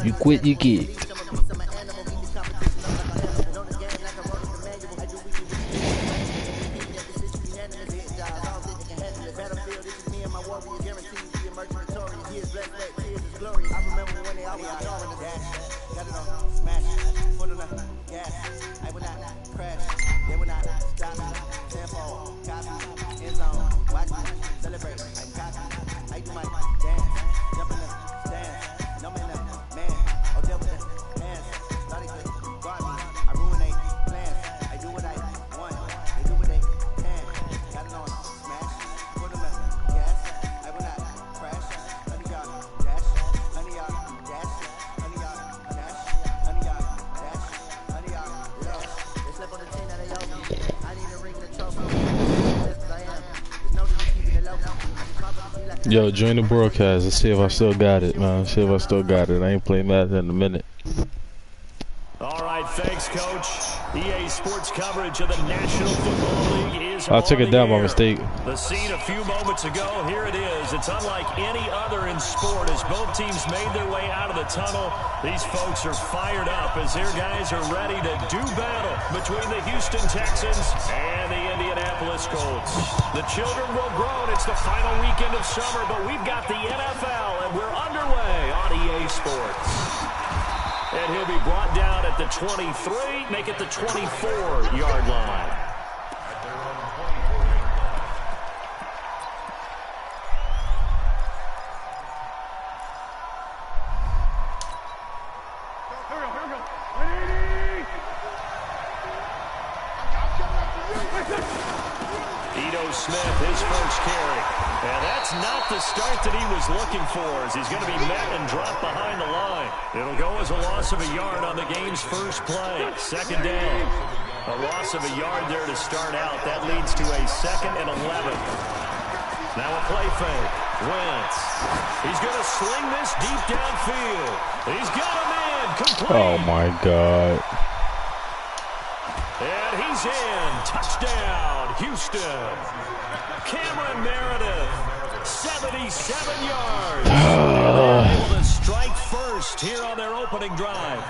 You quit, you get. Yo, join the broadcast. Let's see if I still got it, man. See if I still got it. I ain't playing Madden in a minute. All right, thanks, Coach. EA Sports coverage of the National Football League is I took it down by mistake. The scene a few moments ago, here it is. It's unlike any other in sport as both teams made their way out of the tunnel. These folks are fired up as their guys are ready to do battle between the Houston Texans and the Indianapolis Colts. The children will grow, and it's the final weekend of summer, but we've got the NFL, and we're underway on EA Sports. And he'll be brought down at the 23, make it the 24-yard line. Smith, his first carry. And that's not the start that he was looking for, as he's going to be met and dropped behind the line. It'll go as a loss of a yard on the game's first play. Second down. A loss of a yard there to start out. That leads to a 2nd and 11. Now a play fake. Wentz. He's going to sling this deep downfield. He's got a man complete. Oh, my God. And he's in. Touchdown, Houston. Cameron Meredith, 77 yards. They're able to strike first here on their opening drive.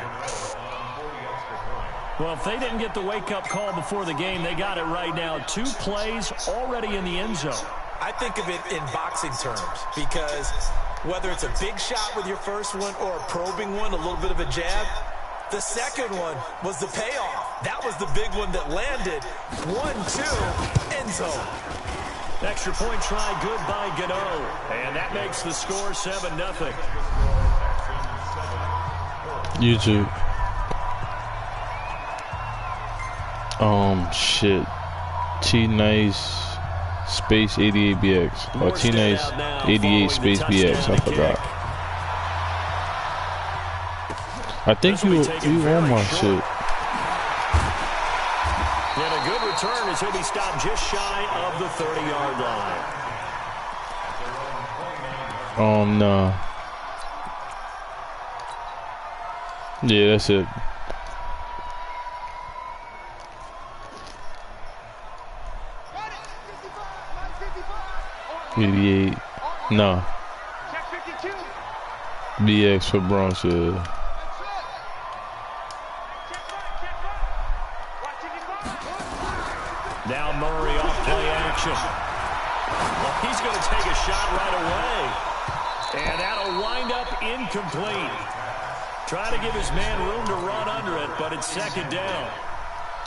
Well, if they didn't get the wake-up call before the game, they got it right now. 2 plays already in the end zone. I think of it in boxing terms because whether it's a big shot with your first one or a probing one, a little bit of a jab, the second one was the payoff. That was the big one that landed. 1-2, end zone. Extra point try, good by Gano. And that makes the score 7-0. YouTube. Shit. T-Nice space 88BX. Or T-Nice 88 space BX. I forgot. I think you on my shit. And a good return as he'll be stopped just shy of the 30-yard line. No. Yeah, that's it. 88. No. BX for Bronx. Now Murray off play action. Well, he's going to take a shot right away. And that'll wind up incomplete. Trying to give his man room to run under it, but it's second down.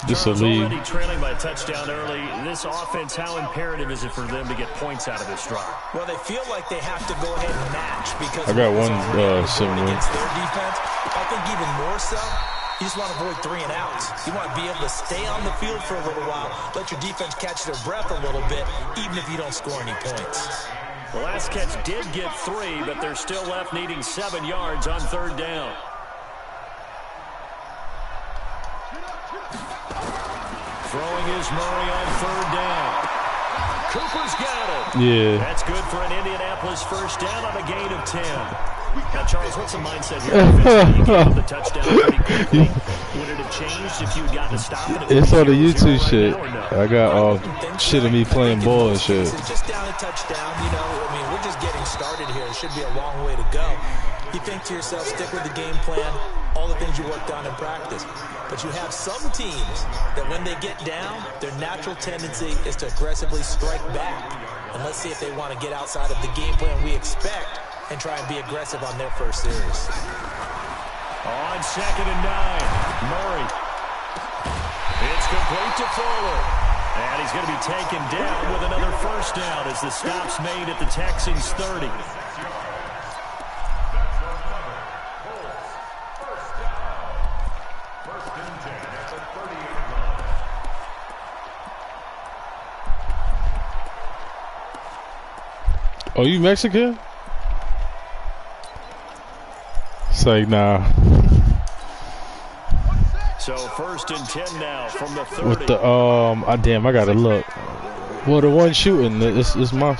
This a lead. Already trailing by a touchdown early. This offense, how imperative is it for them to get points out of this drive? Well, they feel like they have to go ahead and match because I got one similar against their defense. I think even more so, you just want to avoid 3 and outs. You want to be able to stay on the field for a little while, let your defense catch their breath a little bit, even if you don't score any points. The last catch did get 3, but they're still left needing 7 yards on third down. Throwing is Murray on third down. Cooper's got it. Yeah. That's good for an Indianapolis first down on a gain of 10. Now, Charles, what's the mindset here? You gave the touchdown pretty quickly. Would it have changed if you had gotten to stop it? It's on the YouTube shit. No? I got shit of me playing ball and shit. It's just down a touchdown. You know, I mean, we're just getting started here. It should be a long way to go. You think to yourself, stick with the game plan, all the things you worked on in practice. But you have some teams that when they get down, their natural tendency is to aggressively strike back. And let's see if they want to get outside of the game plan we expect and try and be aggressive on their first series. On 2nd and 9, Murray. It's complete to Fuller. And he's going to be taken down with another first down as the stop's made at the Texans' 30. Oh, you Mexican? It's like, nah. So 1st and 10 now from the 30. With the, damn, I gotta look. Well, the one shooting, it's my.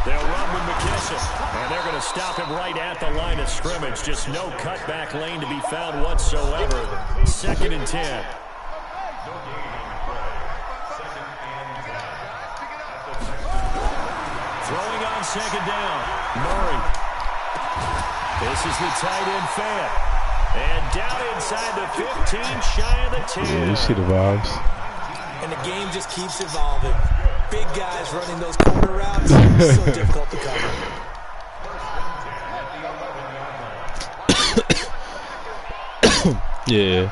They'll run with McKissick, and they're going to stop him right at the line of scrimmage. Just no cutback lane to be found whatsoever. 2nd and 10. Throwing on 2nd down, Murray. This is the tight end fan. And down inside the 15, shy of the 10. Yeah, you see the vibes. And the game just keeps evolving. Big guys running those corner routes, so difficult to cover. Yeah.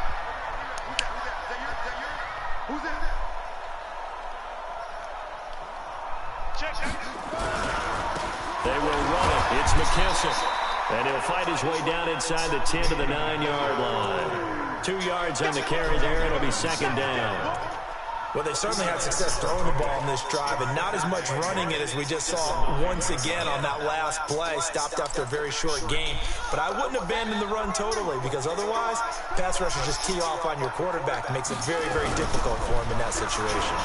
They will run it. It's McKissick. And he'll fight his way down inside the 10 to the 9-yard line. 2 yards on the carry there. It'll be 2nd down. Well, they certainly had success throwing the ball in this drive, and not as much running it as we just saw once again on that last play, stopped after a very short game. But I wouldn't abandon the run totally, because otherwise, pass rushers just tee off on your quarterback. Makes it very, very difficult for him in that situation.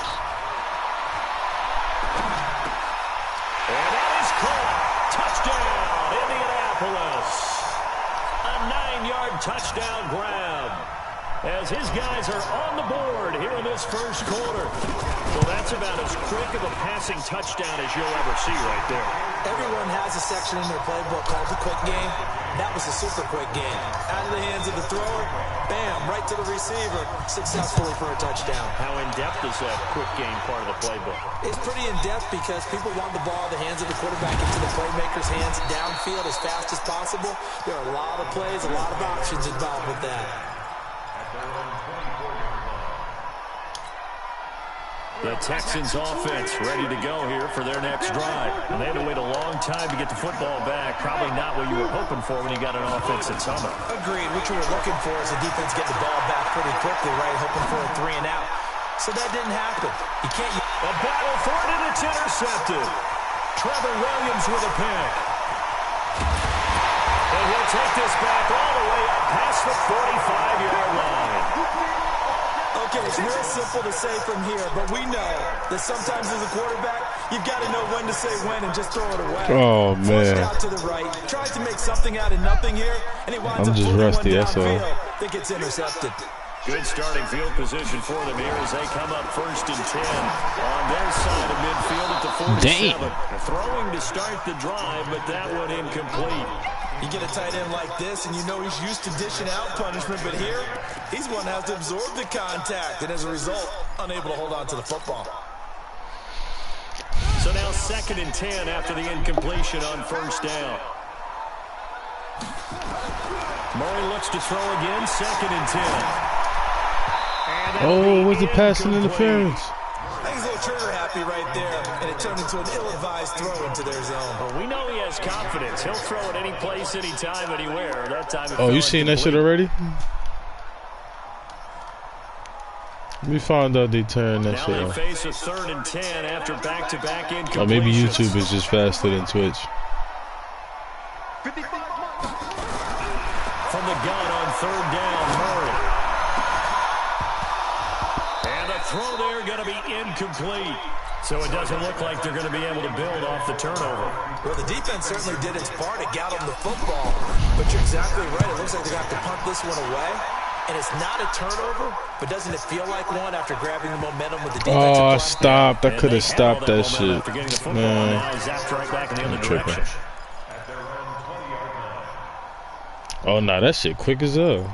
And that is caught. Touchdown, Indianapolis. A 9-yard touchdown grab, as his guys are on the board here in this first quarter. Well, that's about as quick of a passing touchdown as you'll ever see right there. Everyone has a section in their playbook called the quick game. That was a super quick game. Out of the hands of the thrower, bam, right to the receiver, successfully for a touchdown. How in-depth is that quick game part of the playbook? It's pretty in-depth because people want the ball in the hands of the quarterback into the playmaker's hands downfield as fast as possible. There are a lot of plays, a lot of options involved with that. The Texans offense ready to go here for their next drive. And they had to wait a long time to get the football back. Probably not what you were hoping for when you got an offense that's humming. Agreed. What you were looking for is the defense get the ball back pretty quickly, right? Hoping for a 3 and out. So that didn't happen. You can't... A battle for it, and it's intercepted. Trevor Williams with a pick. And he'll take this back all the way up past the 45-yard line. Okay, it's real simple to say from here, but we know that sometimes as a quarterback, you've got to know when to say when and just throw it away. Oh, man. Out to the right, tried to make something out of nothing here, and he winds I'm up just rusty, that's all. I think it's intercepted. Good starting field position for them here as they come up 1st and 10 on their side of midfield at the 47. Throwing to start the drive, but that one incomplete. You get a tight end like this, and you know he's used to dishing out punishment, but here, he's one that has to absorb the contact, and as a result, unable to hold on to the football. So now 2nd and 10 after the incompletion on 1st down. Murray looks to throw again, 2nd and 10. Oh, what's the passing interference? I think he's a little trigger happy right there, and it turned into an ill-advised throw into their zone. Well, we know he has confidence. He'll throw it any place, anytime, anywhere. That time. Oh, you seen that shit already? Let me find out they turn that shit off. Now they face a 3rd and 10 after back-to-back incompletions. Or maybe YouTube is just faster than Twitch. From the gun on 3rd down, Murray. And the throw there going to be incomplete. So it doesn't look like they're going to be able to build off the turnover. Well, the defense certainly did its part. It got them the football. But you're exactly right. It looks like they're going to have to punt this one away. And it's not a turnover, but doesn't it feel like one after grabbing the momentum with the defense? Oh, I stopped. I could have stopped that shit. Man. I'm tripping. Oh, nah, that shit quick as hell.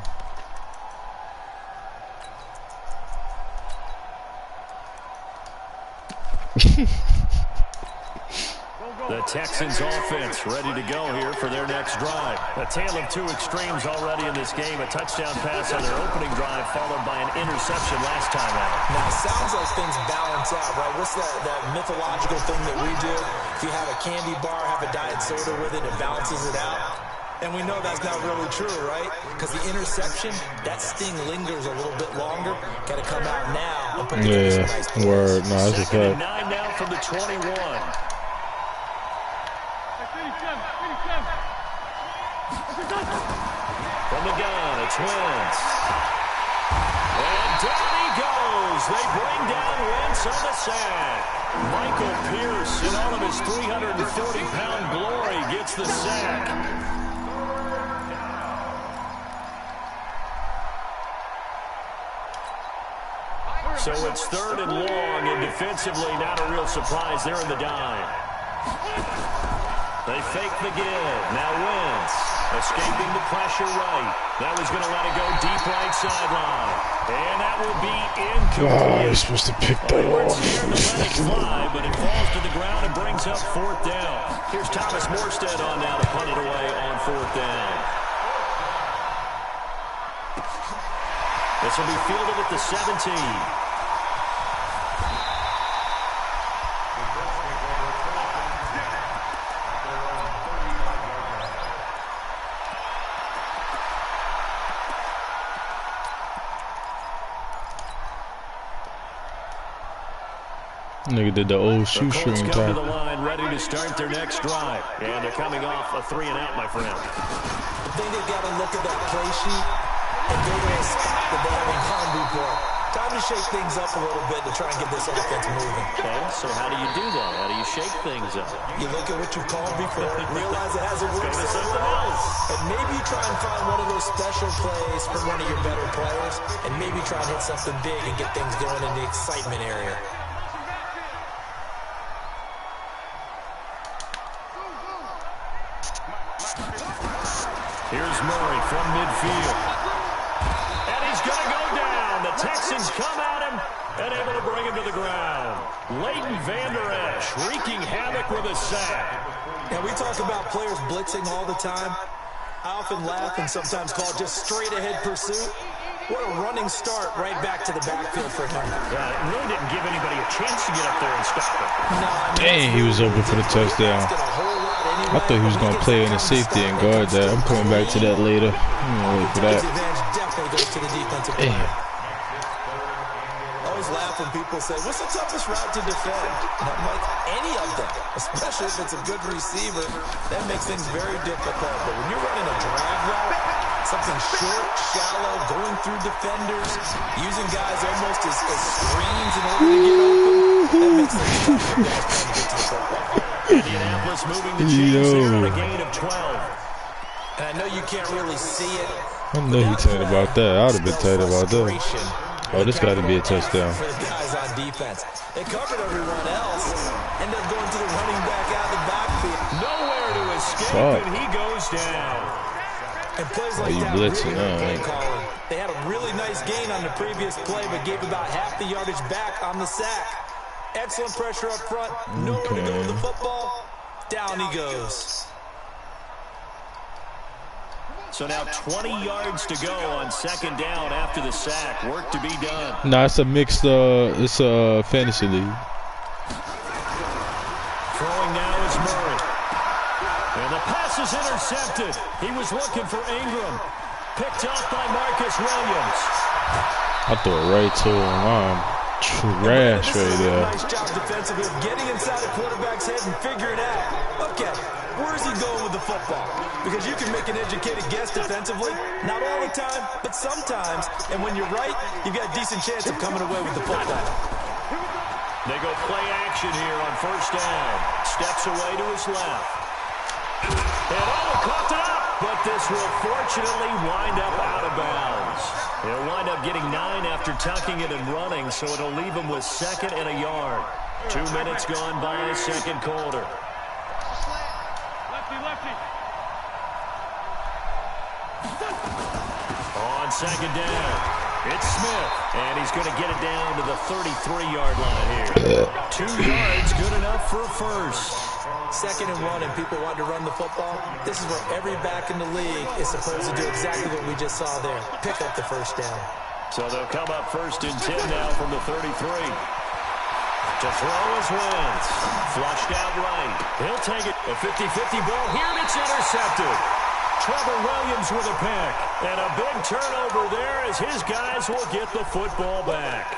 The Texans offense ready to go here for their next drive. A tale of two extremes already in this game. A touchdown pass on their opening drive followed by an interception last time out. Now, it sounds like things balance out, right? What's that mythological thing that we do? If you have a candy bar, have a diet soda with it, it balances it out. And we know that's not really true, right? Because the interception, that sting lingers a little bit longer. Got to come out now and put together some nice plays. Word. No, that's a Second and fact. 9 now from the 21. From the gun, it's Wentz. And down he goes. They bring down Wentz on the sack. Michael Pierce, in all of his 340-pound glory, gets the sack. So it's 3rd and long, and defensively not a real surprise. They're in the dime. They fake the give. Now Wentz escaping the pressure right. That was going to let it go deep right sideline. And that will be incomplete. Oh, you're supposed to pick that Scared off. to let it fly, but it falls to the ground and brings up 4th down. Here's Thomas Morstead on now to punt it away on 4th down. This will be fielded at the 17. Nigga did the old The Colts shoestring come to the time. line, ready to start their next drive. And they're coming off a 3-and-out, my friend. I think they've got to look at that play sheet and go to a spot that they haven't gone before. Time to shake things up a little bit to try and get this offense moving. Okay, so how do you do that? How do you shake things up? You look at what you've called before, realize it hasn't worked Go to so something well, else. and maybe you try and find one of those special plays from one of your better players, and maybe try and hit something big and get things going in the excitement area. Here's Murray from midfield. And he's going to go down. The Texans come at him and able to bring him to the ground. Leighton Vander Esch wreaking havoc with a sack. Now, we talk about players blitzing all the time. I often laugh and sometimes call it just straight-ahead pursuit. What a running start right back to the backfield for him. Yeah, it really didn't give anybody a chance to get up there and stop him. No, I mean, Dang, he was open for the touchdown. I thought he was going to play in the safety and guard that. I'm coming back to that later. I'm going to wait for that. Definitely goes to the defensive Damn. player. I always laugh when people say, what's the toughest route to defend? And I'm like, any of them, especially if it's a good receiver. That makes things very difficult. But when you're running a drag route, something short, shallow, going through defenders, using guys almost as screens in order to get open, that makes things tough for guys trying to get to the football. Indianapolis moving the chains there on a gain of 12. And I know you can't really see it. I know he tight about that. I would have been tight about that. Oh, this got to be a touchdown. For the guys on defense. They covered everyone else. End up going to the running back out of the backfield. Nowhere to escape, Fuck. and he goes down. And plays like you that blitzing, really hurt play huh? calling. They had a really nice gain on the previous play, but gave about half the yardage back on the sack. Excellent pressure up front. Nowhere to go with the football. Down he goes. So now 20 yards to go on 2nd down after the sack. Work to be done. Nah, it's a mixed, it's a fantasy league. Throwing now is Murray. And the pass is intercepted. He was looking for Ingram. Picked up by Marcus Williams. I threw it right to him. I'm trash right there. Nice job defensively of getting inside the quarterback's head and figuring out, okay, where's he going with the football? Because you can make an educated guess defensively. Not all the time, but sometimes. And when you're right, you've got a decent chance of coming away with the football. They go play action here on 1st down. Steps away to his left. And caught it up. But this will fortunately wind up out of bounds. He'll wind up getting 9 after tucking it and running, so it'll leave him with 2nd and a yard. 2 minutes gone by, 2nd quarter. On second down, it's Smith, and he's going to get it down to the 33-yard line here. 2 yards, good enough for a first. Second and 1, and people want to run the football. This is where every back in the league is supposed to do exactly what we just saw there. Pick up the first down. So they'll come up 1st and 10 now from the 33. To throw is Wentz. Flushed out right. He'll take it. A 50-50 ball here, and it's intercepted. Trevor Williams with a pick. And a big turnover there as his guys will get the football back.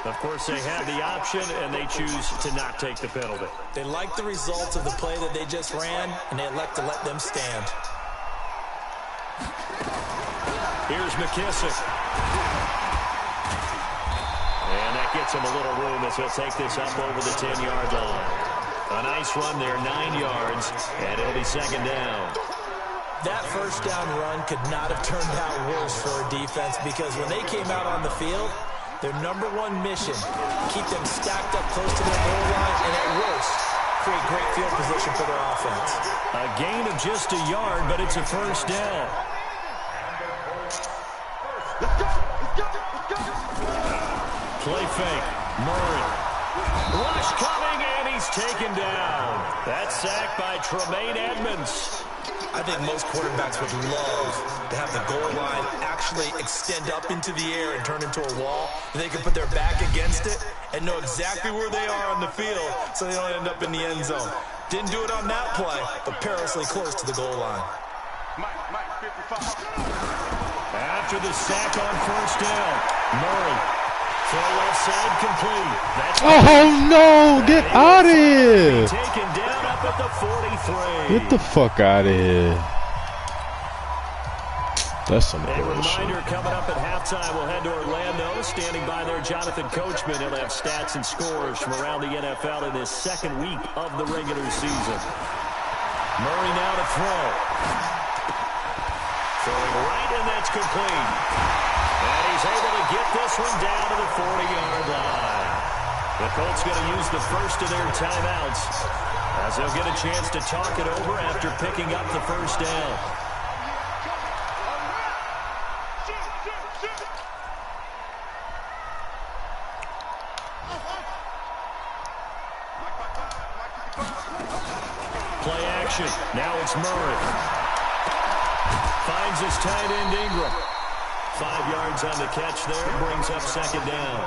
Of course, they have the option, and they choose to not take the penalty. They like the results of the play that they just ran, and they elect to let them stand. Here's McKissick. And that gets him a little room as he'll take this up over the 10-yard line. A nice run there, 9 yards, and it'll be second down. That first down run could not have turned out worse for a defense because when they came out on the field, their number 1 mission, keep them stacked up close to their goal line, and at worst, create great field position for their offense. A gain of just a yard, but it's a first down. Play fake. Murray. Rush coming, and he's taken down. That's sacked by Tremaine Edmonds. I think most quarterbacks would love to have the goal line actually extend up into the air and turn into a wall. They can put their back against it and know exactly where they are on the field so they don't end up in the end zone. Didn't do it on that play, but perilously close to the goal line. After the sack on first down, Murray. Throw left side complete. That's oh no! Get out of here! Taken down up at the 43. Get the fuck out of here! That's some A bullshit. reminder coming up at halftime. We'll head to Orlando. Standing by there, Jonathan Coachman. He'll have stats and scores from around the NFL in his second week of the regular season. Murray now to throw. Throwing right, and that's complete. And he's able to get this one down to the 40-yard line. The Colts going to use the first of their timeouts as they'll get a chance to talk it over after picking up the first down. Play action. Now it's Murray. Finds his tight end Ingram. 5 yards on the catch there. Brings up second down.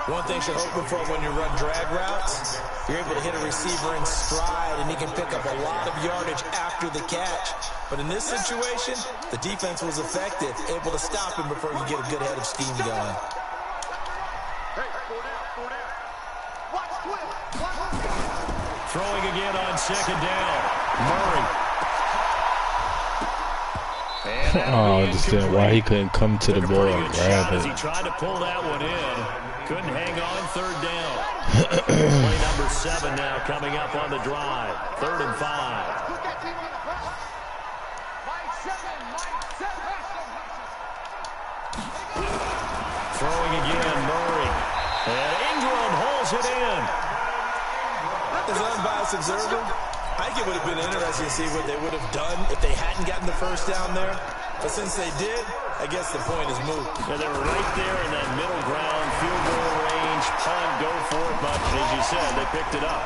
One thing you're hoping for when you run drag routes, you're able to hit a receiver in stride, and he can pick up a lot of yardage after the catch. But in this situation, the defense was effective, able to stop him before you get a good head of steam going. Throwing again on second down. Murray. I don't understand why he couldn't come to the ball and grab As he it. tried to pull that one in. Couldn't hang on, third down. Play number 7 now coming up on the drive. 3rd and 5. Throwing again, Murray. And Ingram holds it in. As an unbiased observer, I think it would have been interesting to see what they would have done if they hadn't gotten the first down there. But since they did, I guess the point is moot. Yeah, they were right there in that middle ground, field goal range, punt, go for it, but as you said, they picked it up.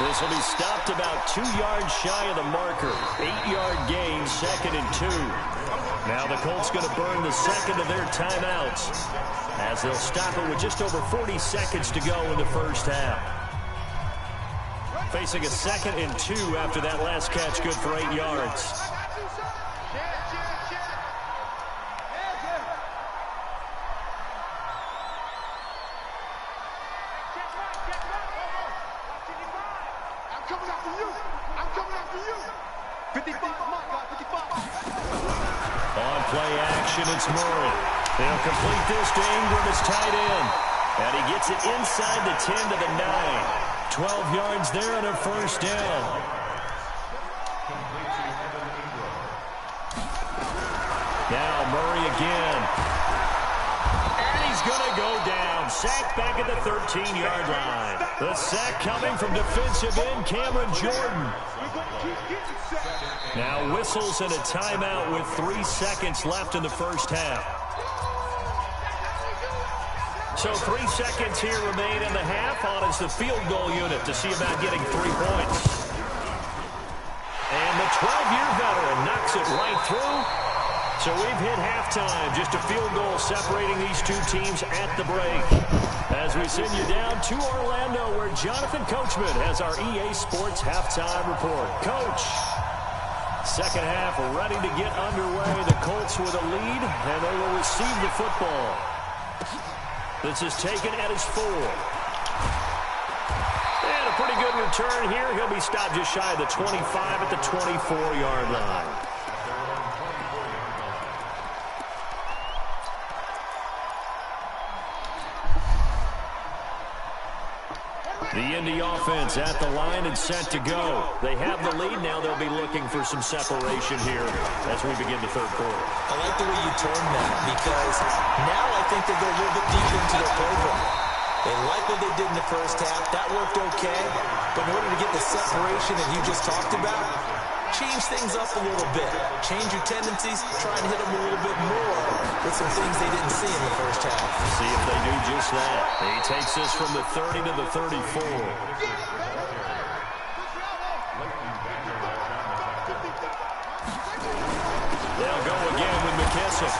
This will be stopped about 2 yards shy of the marker. 8-yard gain, 2nd and 2. Now the Colts going to burn the second of their timeouts as they'll stop it with just over 40 seconds to go in the first half. Facing a 2nd and 2 after that last catch, good for 8 yards. On play action, it's Murray. They'll complete this to Ingram as tight end. And he gets it inside the 10 to the 9. 12 yards there and a first down. Now Murray again. And he's going to go down. Sacked back at the 13-yard line. The sack coming from defensive end Cameron Jordan. Now whistles and a timeout with 3 seconds left in the first half. So 3 seconds here remain in the half. On is the field goal unit to see about getting 3 points. And the 12-year veteran knocks it right through. So we've hit halftime. Just a field goal separating these two teams at the break. As we send you down to Orlando, where Jonathan Coachman has our EA Sports halftime report. Coach, second half ready to get underway. The Colts with a lead, and they will receive the football. This is taken at his 4. And a pretty good return here. He'll be stopped just shy of the 25 at the 24-yard line. The Indy offense at the line and set to go. They have the lead. Now they'll be looking for some separation here as we begin the third quarter. I like the way you turned that, because now I think they go a little bit deeper into their program. They like what they did in the first half. That worked okay. But in order to get the separation that you just talked about, change things up a little bit. Change your tendencies. Try and hit them a little bit more with some things they didn't see in the first half. See if they do just that. He takes this from the 30 to the 34. They'll go again with McKissick.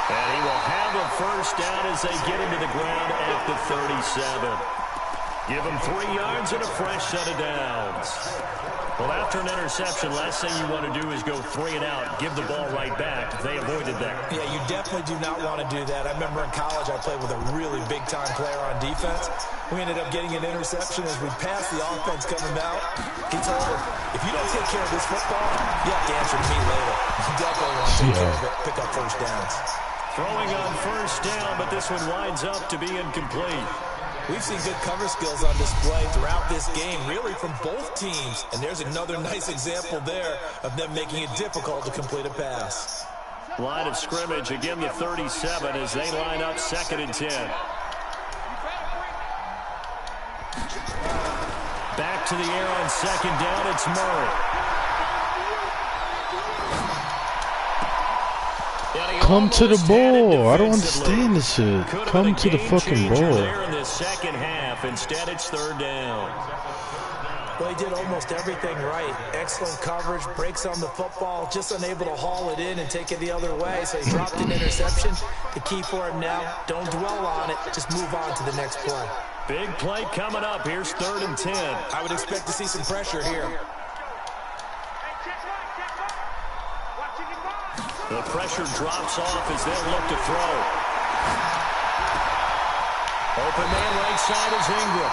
And he will have a first down as they get him to the ground at the 37. Give him 3 yards and a fresh set of downs. Well, after an interception, last thing you want to do is go 3 and out, give the ball right back. They avoided that. Yeah, you definitely do not want to do that. I remember in college I played with a really big-time player on defense. We ended up getting an interception as we passed the offense coming out. He told him, if you don't take care of this football, you have to answer to me later. You definitely want to take care of it, pick up first downs. Throwing on first down, but this one winds up to be incomplete. We've seen good cover skills on display throughout this game, really from both teams. And there's another nice example there of them making it difficult to complete a pass. Line of scrimmage, again the 37 as they line up 2nd and 10. Back to the air on 2nd down, it's Murray. Come to the ball. I don't understand this shit. Come to the fucking ball. There in the second half. Instead, it's 3rd down. Well, he did almost everything right. Excellent coverage, breaks on the football, just unable to haul it in and take it the other way. So he dropped an interception. The key for him now, don't dwell on it. Just move on to the next play. Big play coming up. Here's 3rd and 10. I would expect to see some pressure here. The pressure drops off as they'll look to throw. Open man right side is Ingram.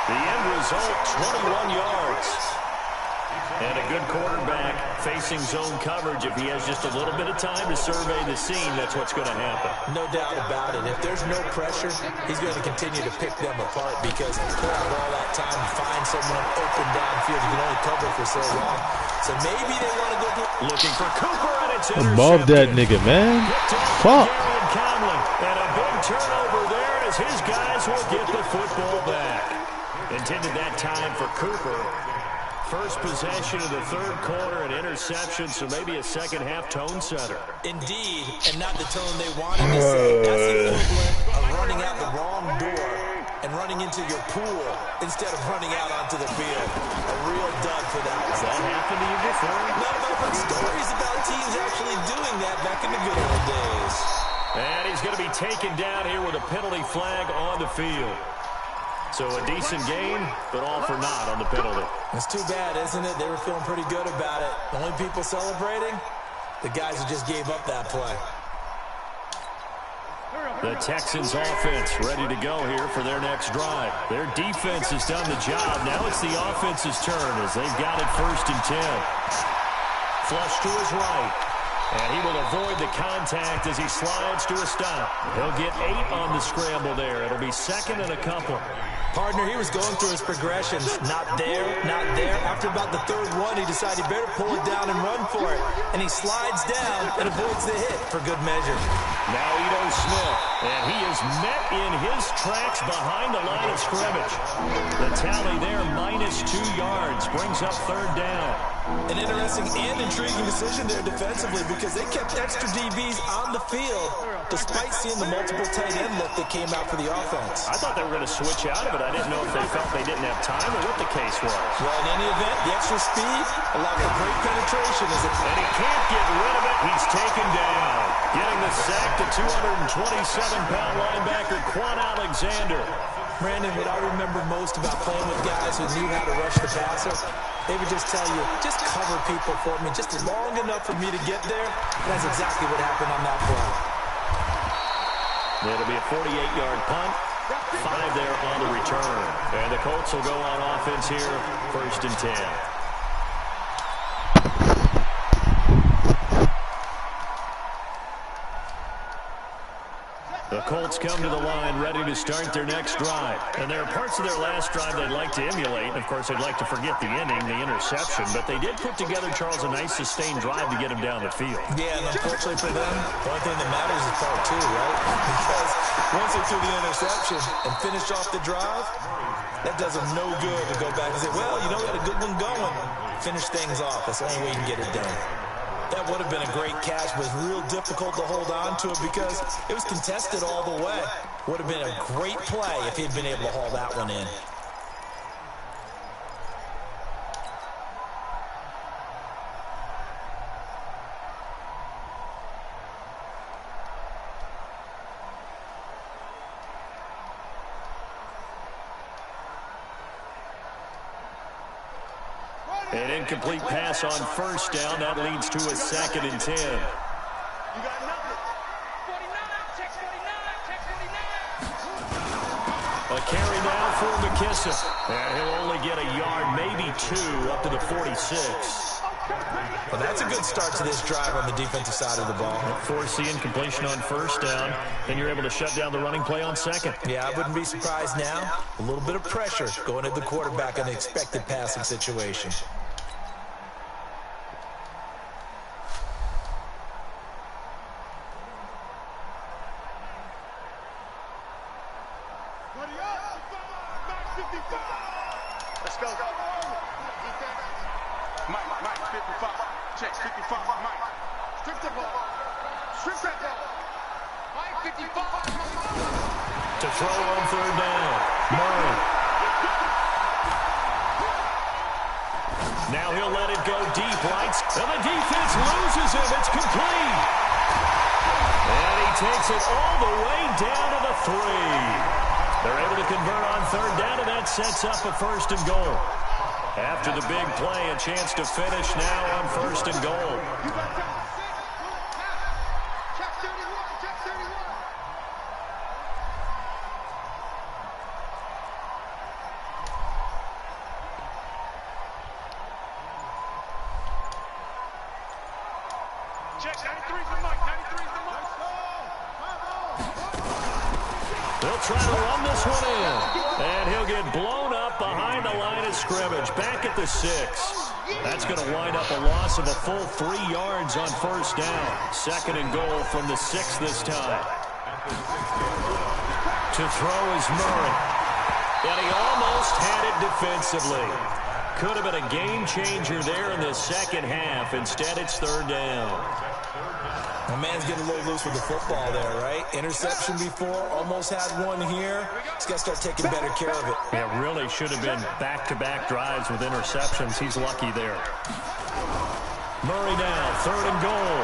The end result, 21 yards. And a good quarterback facing zone coverage. If he has just a little bit of time to survey the scene, that's what's going to happen. No doubt about it. If there's no pressure, he's going to continue to pick them apart because pulling all that time to find someone open downfield, you can only cover for so long. So maybe they want to go looking for Cooper, and it's intercepted. Above that nigga, man. Fuck. And a big turnover there as his guys will get the football back. Intended that time for Cooper. First possession of the 3rd quarter, an interception, so maybe a second half tone setter. Indeed, and not the tone they wanted to say. That's the equivalent of running out the wrong door and running into your pool instead of running out onto the field. A real dud for that. Has that happened to you before? No, but stories about teams actually doing that back in the good old days. And he's going to be taken down here with a penalty flag on the field. So a decent game, but all for naught on the penalty. It's too bad, isn't it? They were feeling pretty good about it. The only people celebrating, the guys who just gave up that play. The Texans offense ready to go here for their next drive. Their defense has done the job. Now it's the offense's turn as they've got it 1st and 10. Flush to his right. And he will avoid the contact as he slides to a stop. He'll get 8 on the scramble there. It'll be 2nd and a couple. Partner, he was going through his progressions. Not there, not there. After about the 3rd one, he decided he better pull it down and run for it. And he slides down and avoids the hit for good measure. Now Ito Smith, and he is met in his tracks behind the line of scrimmage. The tally there, -2 yards, brings up third down. An interesting and intriguing decision there defensively because they kept extra DBs on the field despite seeing the multiple tight end look that came out for the offense. I thought they were going to switch out of it. I didn't know if they felt they didn't have time or what the case was. Well, in any event, the extra speed allowed for great penetration. And he can't get rid of it. He's taken down. Getting the sack to 227-pound linebacker Quan Alexander. Brandon, what I remember most about playing with guys who knew how to rush the passer, they would just tell you, just cover people for me, just long enough for me to get there. That's exactly what happened on that play. It'll be a 48-yard punt. 5 there on the return. And the Colts will go on offense here, 1st and 10. The Colts come to the line ready to start their next drive. And there are parts of their last drive they'd like to emulate. And, of course, they'd like to forget the ending, the interception. But they did put together, Charles, a nice sustained drive to get him down the field. Yeah, and unfortunately for them, the only thing that matters is part 2, right? Because once they threw the interception and finished off the drive, that does them no good to go back and say, well, you know, we had a good one going. Finish things off. That's the only way you can get it done. That would have been a great catch, but it was real difficult to hold on to it because it was contested all the way. Would have been a great play if he'd been able to haul that one in. An incomplete pass on 1st down. That leads to a 2nd and 10. You got nothing. 49, check 49, check 49. A carry now for McKissick. And he'll only get a yard, maybe 2, up to the 46. Well, that's a good start to this drive on the defensive side of the ball. Force the incompletion on 1st down, then you're able to shut down the running play on 2nd. Yeah, I wouldn't be surprised now. A little bit of pressure going at the quarterback in an expected passing situation. Let's go. Mike, 55. Check, 55, Mike. Strip the ball. Strip that ball. Mike, 55. To throw on 3rd down. Murray. Now he'll let it go deep, right? And the defense loses him. It's complete. And he takes it all the way down to the 3. They're able to convert on 3rd down, and that sets up a 1st and goal. After the big play, a chance to finish now on 1st and goal. Check 31, check 31. Check 93 for Mike, 93 for Mike. They'll try to run this one in. And he'll get blown up behind the line of scrimmage. Back at the 6. That's going to wind up a loss of a full 3 yards on 1st down. 2nd and goal from the 6 this time. To throw is Murray. And he almost had it defensively. Could have been a game changer there in the 2nd half. Instead, it's 3rd down. My man's getting a little loose with the football there, right? Interception before, almost had one here. He's got to start taking better care of it. Yeah, really should have been back-to-back drives with interceptions. He's lucky there. Murray now, 3rd and goal.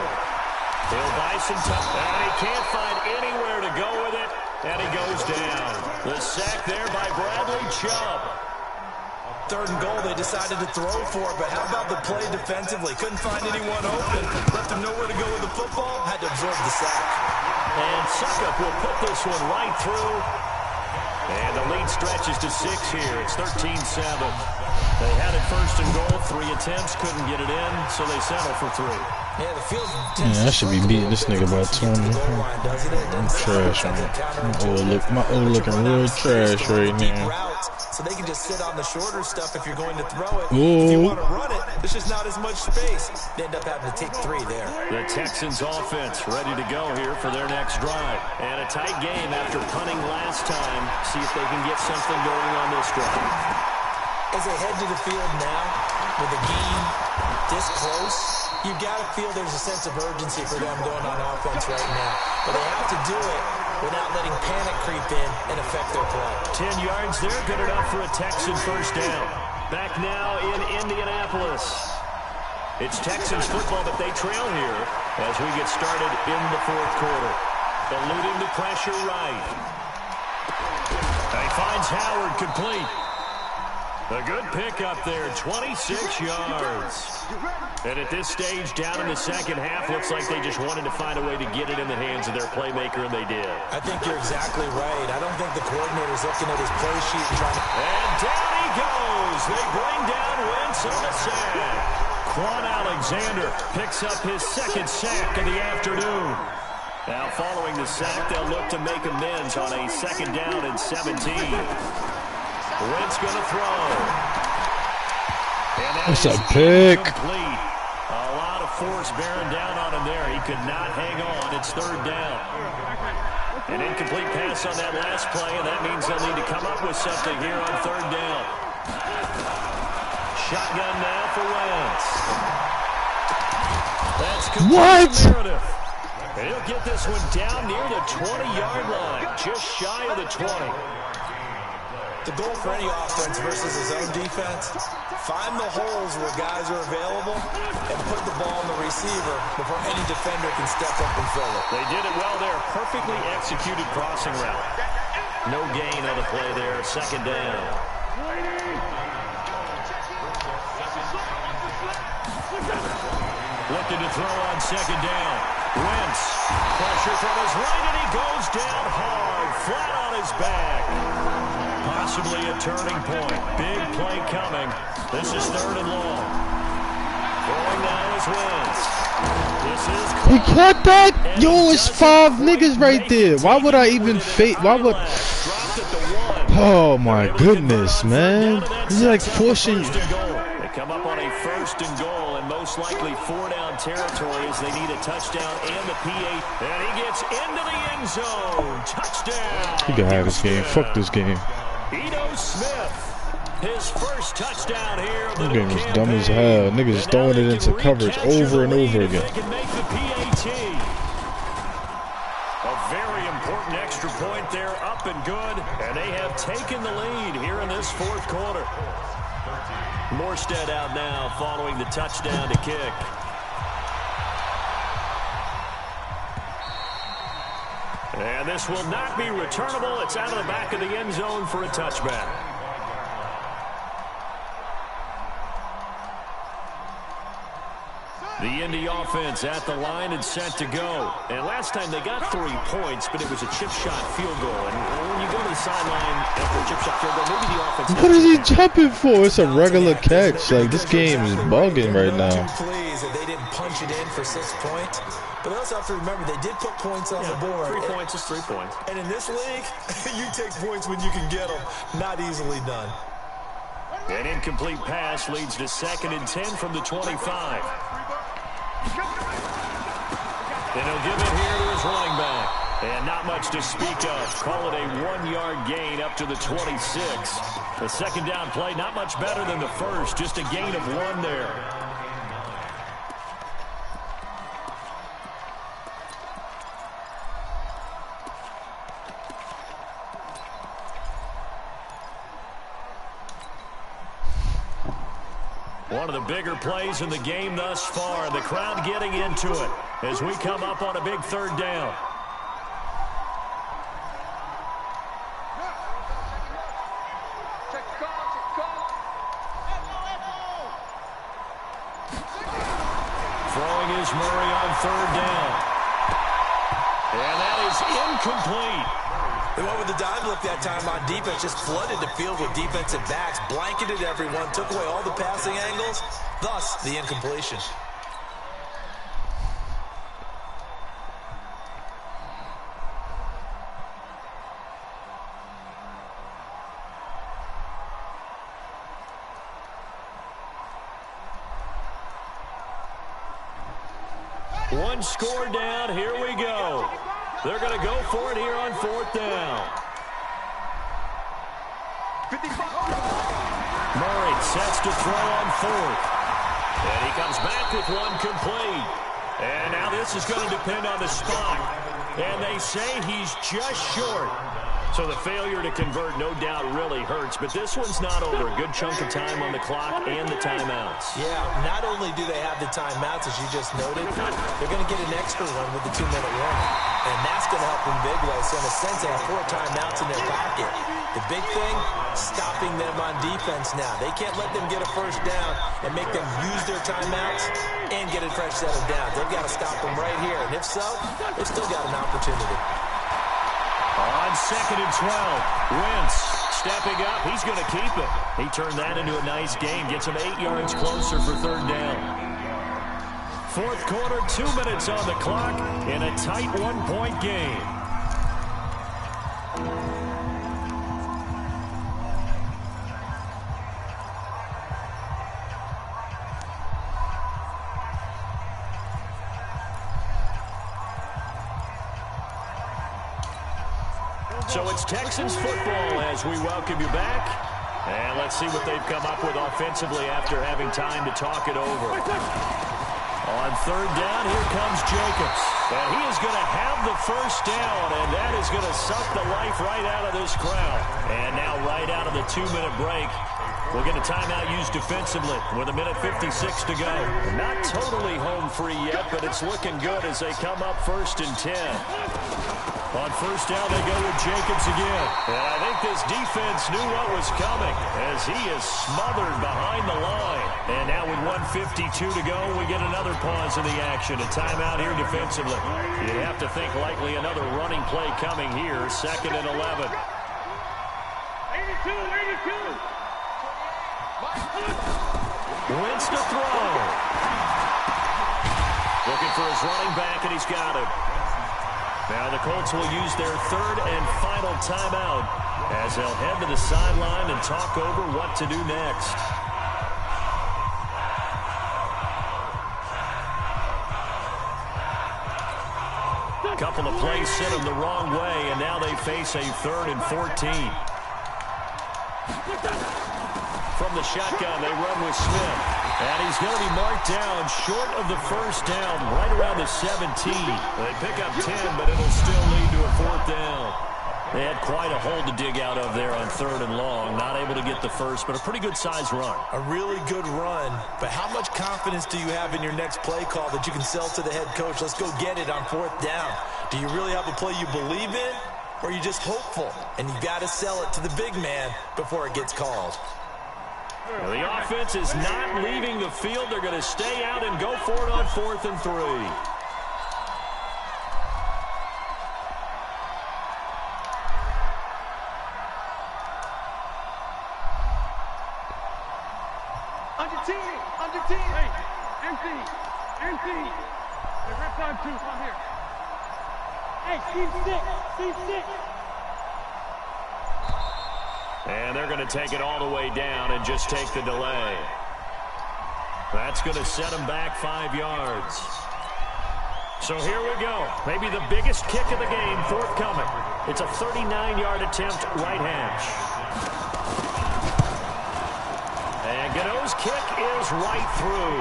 He'll buy some time, and he can't find anywhere to go with it, and he goes down. The sack there by Bradley Chubb. 3rd and goal, they decided to throw for it, but how about the play defensively? Couldn't find anyone open, left him nowhere to go with the football, had to absorb the sack. And Suckup will put this one right through. And the lead stretches to 6 here. It's 13-7. They had it 1st and goal, 3 attempts, couldn't get it in, so they settle for 3. Yeah, the field. Yeah, I should be beating this nigga by 20. I'm trash, man. My old looking real trash right now. so they can just sit on the shorter stuff if you're going to throw it. If you want to run it, there's just not as much space. They end up having to take 3 there. The Texans offense ready to go here for their next drive. And a tight game after punting last time. See if they can get something going on this drive. As they head to the field now, with the game this close, you've got to feel there's a sense of urgency for them going on offense right now. But they have to do it without letting panic creep in and affect their play. 10 yards there, good enough for a Texan first down. Back now in Indianapolis. It's Texans football, but they trail here as we get started in the fourth quarter. Eluding the pressure right. He finds Howard complete. A good pickup there, 26 yards. And at this stage, down in the second half, looks like they just wanted to find a way to get it in the hands of their playmaker, and they did. I think you're exactly right. I don't think the coordinator's looking at his play sheet and trying to... And down he goes. They bring down Wentz on the sack. Quan Alexander picks up his second sack of the afternoon. Now, following the sack, they'll look to make amends on a second down and 17. Wentz going to throw. That's a pick. Complete. A lot of force bearing down on him there. He could not hang on. It's third down. An incomplete pass on that last play, and that means they'll need to come up with something here on third down. Shotgun now for Wentz. That's complete narrative. And he'll get this one down near the 20-yard line, just shy of the 20. The goal for any offense versus his own defense, find the holes where guys are available and put the ball on the receiver before any defender can step up and fill it. They did it well there. Perfectly executed crossing route. No gain on the play there. Second down. Looking to throw on second down. Wentz, pressure from his right, and he goes down hard, flat on his back. Possibly a turning point. Big play coming. This is third and long. Throwing now is Wentz. This is He caught that? Yo, it's 5 niggas right there. Why would I even fake? Why would... Oh my goodness, man. This is like forcing... They come up on a first and goal, and most likely 4-down territory as they need a touchdown and the P8. And he gets into the end zone. Touchdown. He can have this game. Fuck this game. Ito Smith, his first touchdown here. This game is dumb as hell. Niggas throwing it into coverage over and over again. They can make the PAT. A very important extra point there, up and good. And they have taken the lead here in this fourth quarter. Morstead out now following the touchdown to kick. And this will not be returnable. It's out of the back of the end zone for a touchback. The Indy offense at the line and set to go. And last time they got 3 points, but it was a chip shot field goal. And when you go to the sideline after a chip shot field goal, maybe the offense... What is he jumping for? It's a regular catch. Like, this game is bugging right now. Pleased that they didn't punch it in for 6 points. But they also have to remember they did put points on the board. 3 points is 3 points. And in this league, you take points when you can get them. Not easily done. An incomplete pass leads to 2nd and 10 from the 25. And he'll give it here to his running back. And not much to speak of. Call it a 1-yard gain up to the 26. The second down play, not much better than the first. Just a gain of 1 there. One of the bigger plays in the game thus far. The crowd getting into it as we come up on a big third down. Throwing is Murray on third down. And that is incomplete. They went with the dive look that time on defense, just flooded the field with defensive backs, blanketed everyone, took away all the passing angles, thus the incompletion. One score down. Here we go. They're going to go for it here on 4th down. Murray sets to throw on 4th. And he comes back with one complete. And now this is going to depend on the spot. And they say he's just short. So the failure to convert, no doubt, really hurts. But this one's not over. A good chunk of time on the clock and the timeouts. Yeah, not only do they have the timeouts, as you just noted, they're going to get an extra one with the 2-minute warning. And that's going to help them big way. So in a sense, they have 4 timeouts in their pocket. The big thing, stopping them on defense now. They can't let them get a first down and make them use their timeouts and get a fresh set of downs. They've got to stop them right here. And if so, they've still got an opportunity. On 2nd and 12, Wentz stepping up. He's going to keep it. He turned that into a nice game. Gets him 8 yards closer for 3rd down. 4th quarter, 2 minutes on the clock in a tight 1-point game. So it's Texans football as we welcome you back. And let's see what they've come up with offensively after having time to talk it over. On 3rd down, here comes Jacobs. And he is going to have the first down, and that is going to suck the life right out of this crowd. And now right out of the 2-minute break, we'll get a timeout used defensively with 1:56 to go. Not totally home free yet, but it's looking good as they come up 1st and 10. On 1st down, they go with Jacobs again. And I think this defense knew what was coming as he is smothered behind the line. And now with 1:52 to go, we get another pause in the action. A timeout here defensively. You'd have to think likely another running play coming here. 2nd and 11. 82. Wentz to throw. Looking for his running back, and he's got him. Now the Colts will use their 3rd and final timeout as they'll head to the sideline and talk over what to do next. A couple of plays sent them the wrong way, and now they face a 3rd and 14. From the shotgun, they run with Smith. And he's going to be marked down short of the first down, right around the 17. They pick up 10, but it'll still lead to a 4th down. They had quite a hole to dig out of there on 3rd and long. Not able to get the first, but a pretty good-sized run. A really good run, but how much confidence do you have in your next play call that you can sell to the head coach? Let's go get it on 4th down. Do you really have a play you believe in, or are you just hopeful? And you got to sell it to the big man before it gets called. Well, the offense is not leaving the field. They're going to stay out and go for it on 4th and 3. Under team. Hey, empty. Hey, rep on 2, come here. Hey, Steve 6. And they're going to take it all the way down and just take the delay. That's going to set them back 5 yards. So here we go. Maybe the biggest kick of the game forthcoming. It's a 39-yard attempt, right hash. And Gano's kick is right through.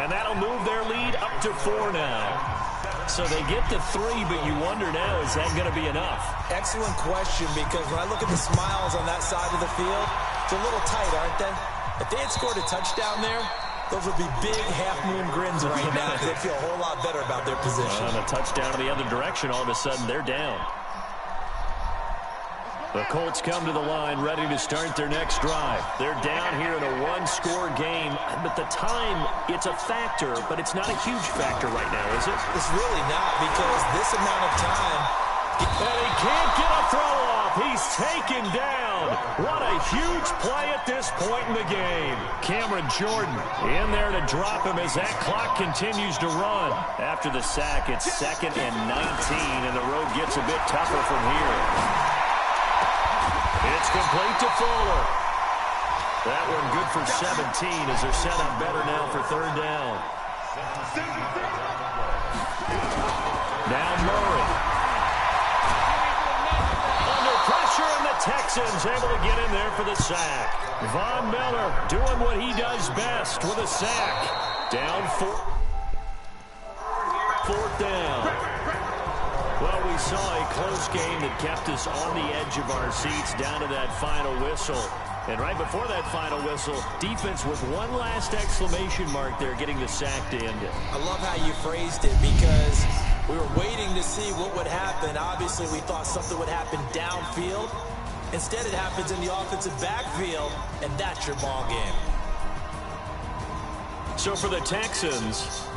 And that'll move their lead up to 4 now. So they get to 3, but you wonder now, is that going to be enough? Excellent question, because when I look at the smiles on that side of the field, it's a little tight, aren't they? If they had scored a touchdown there, those would be big half-moon grins right now because they feel a whole lot better about their position. And a touchdown in the other direction, all of a sudden they're down. The Colts come to the line ready to start their next drive. They're down here in a 1-score game, but the time, it's a factor, but it's not a huge factor right now, is it? It's really not, because this amount of time... And he can't get a throw off. He's taken down. What a huge play at this point in the game. Cameron Jordan in there to drop him as that clock continues to run. After the sack, it's 2nd and 19, and the road gets a bit tougher from here. It's complete to Fuller. That one good for 17 as they're set up better now for 3rd down. Now Murray. Under pressure, and the Texans able to get in there for the sack. Von Miller doing what he does best with a sack. Down 4th down. Well, we saw a close game that kept us on the edge of our seats down to that final whistle. And right before that final whistle, defense with one last exclamation mark there, getting the sack to end it. I love how you phrased it, because we were waiting to see what would happen. Obviously, we thought something would happen downfield. Instead, it happens in the offensive backfield, and that's your ball game. So for the Texans,